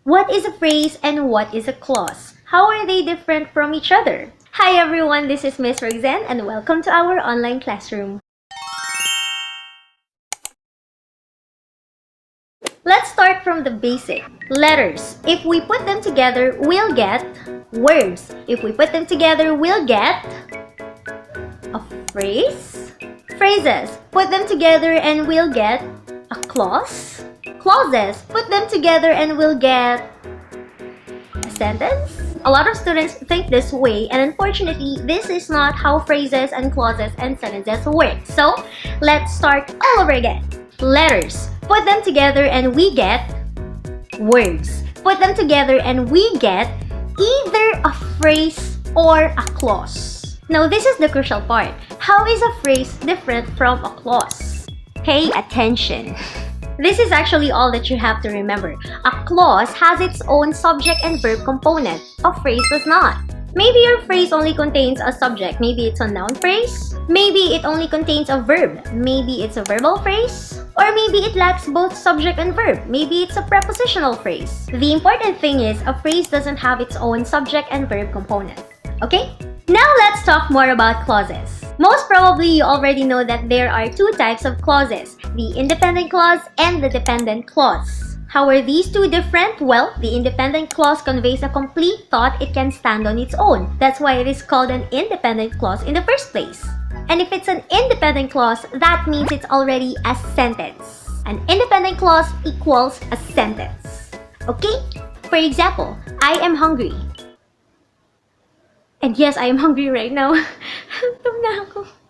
What is a phrase and what is a clause? How are they different from each other? Hi everyone, this is Miss Roxanne and welcome to our online classroom. Let's start from the basic. Letters. If we put them together, we'll get words. If we put them together, we'll get a phrase. Phrases. Put them together and we'll get a clause. Clauses. Put them together and we'll get a sentence. A lot of students think this way, and unfortunately, this is not how phrases and clauses and sentences work. So, let's start all over again. Letters. Put them together and we get words. Put them together and we get either a phrase or a clause. Now, this is the crucial part. How is a phrase different from a clause? Pay attention. This is actually all that you have to remember. A clause has its own subject and verb component. A phrase does not. Maybe your phrase only contains a subject. Maybe it's a noun phrase. Maybe it only contains a verb. Maybe it's a verbal phrase. Or maybe it lacks both subject and verb. Maybe it's a prepositional phrase. The important thing is a phrase doesn't have its own subject and verb component. Okay? Now let's talk more about clauses. Most probably you already know that there are two types of clauses, the independent clause and the dependent clause. How are these two different? Well, the independent clause conveys a complete thought it can stand on its own. That's why it is called an independent clause in the first place. And if it's an independent clause, that means it's already a sentence. An independent clause equals a sentence. Okay? For example, I am hungry. And yes, I am hungry right now.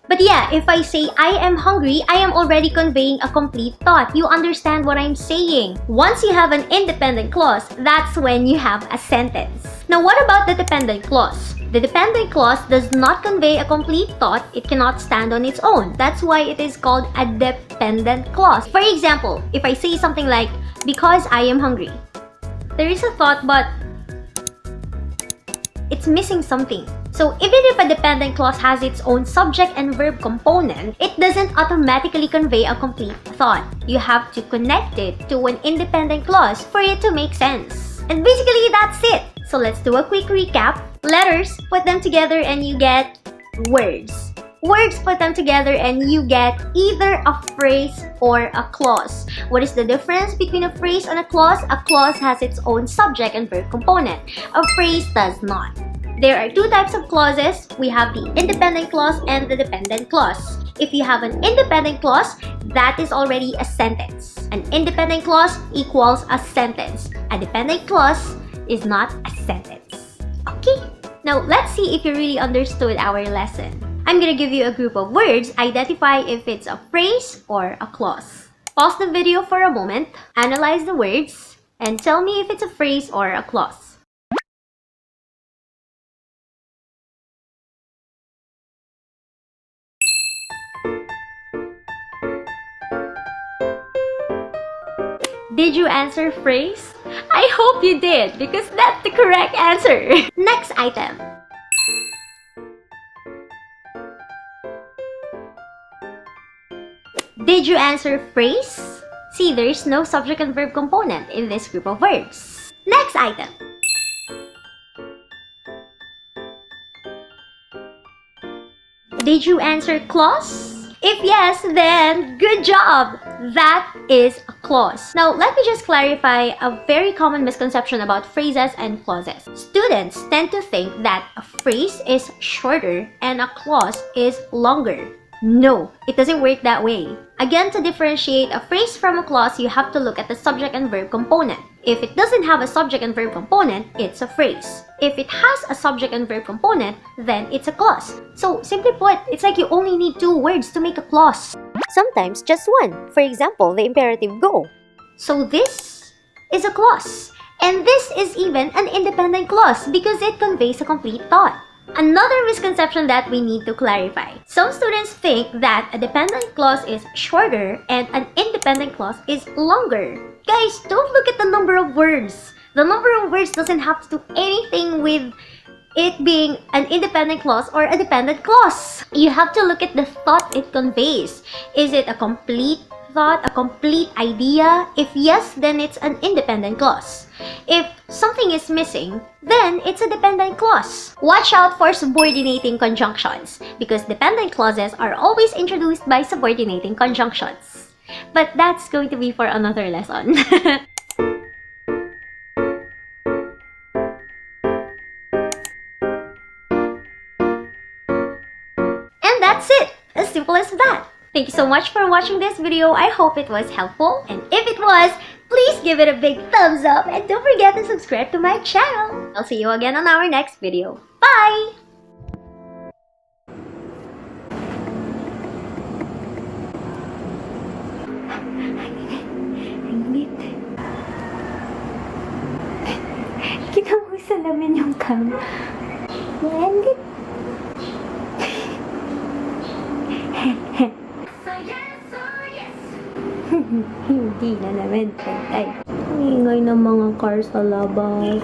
But yeah, if I say I am hungry, I am already conveying a complete thought. You understand what I'm saying. Once you have an independent clause, that's when you have a sentence. Now, what about the dependent clause? The dependent clause does not convey a complete thought. It cannot stand on its own. That's why it is called a dependent clause. For example, if I say something like, because I am hungry, there is a thought, but it's missing something. So even if a dependent clause has its own subject and verb component, it doesn't automatically convey a complete thought. You have to connect it to an independent clause for it to make sense. And basically that's it. So let's do a quick recap. Letters, put them together and you get words. Words, put them together and you get either a phrase or a clause. What is the difference between a phrase and a clause? A clause has its own subject and verb component. A phrase does not. There are two types of clauses. We have the independent clause and the dependent clause. If you have an independent clause, that is already a sentence. An independent clause equals a sentence. A dependent clause is not a sentence. Okay? Now, let's see if you really understood our lesson. I'm gonna give you a group of words. Identify if it's a phrase or a clause. Pause the video for a moment, analyze the words, and tell me if it's a phrase or a clause. Did you answer phrase? I hope you did, because that's the correct answer. Next item. Did you answer phrase? See, there is no subject and verb component in this group of words. Next item. Did you answer clause? If yes, then good job! That is a clause. Now, let me just clarify a very common misconception about phrases and clauses. Students tend to think that a phrase is shorter and a clause is longer. No, it doesn't work that way. Again, to differentiate a phrase from a clause, you have to look at the subject and verb component. If it doesn't have a subject and verb component, it's a phrase. If it has a subject and verb component, then it's a clause. So, simply put, it's like you only need two words to make a clause. Sometimes just one. For example, the imperative go. So this is a clause. And this is even an independent clause because it conveys a complete thought. Another misconception that we need to clarify. Some students think that a dependent clause is shorter and an independent clause is longer. Guys, don't look at the number of words. The number of words doesn't have to do anything with it being an independent clause or a dependent clause. You have to look at the thought it conveys. Is it a complete thought, a complete idea? If yes, then it's an independent clause. If something is missing, then it's a dependent clause. Watch out for subordinating conjunctions because dependent clauses are always introduced by subordinating conjunctions. But that's going to be for another lesson. And that's it! As simple as that. Thank you so much for watching this video. I hope it was helpful. And if it was, please give it a big thumbs up and don't forget to subscribe to my channel. I'll see you again on our next video. Bye! Kita mo sa lamin yung cam. Nandit. Hindi na naman ay ingay ng mga cars sa labas.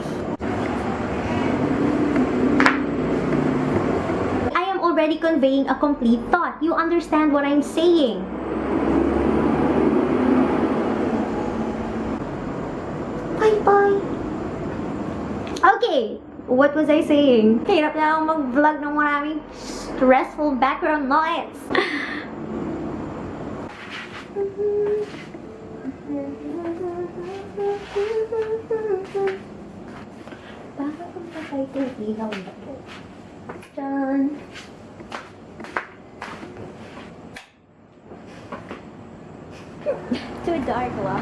I am already conveying a complete thought. You understand what I'm saying. Bye-bye. Okay, what was I saying? Hirap na akong mag-vlog ng maraming stressful background noise. Bakit kung patay itong ilaw na po? Diyan. Too dark, wow.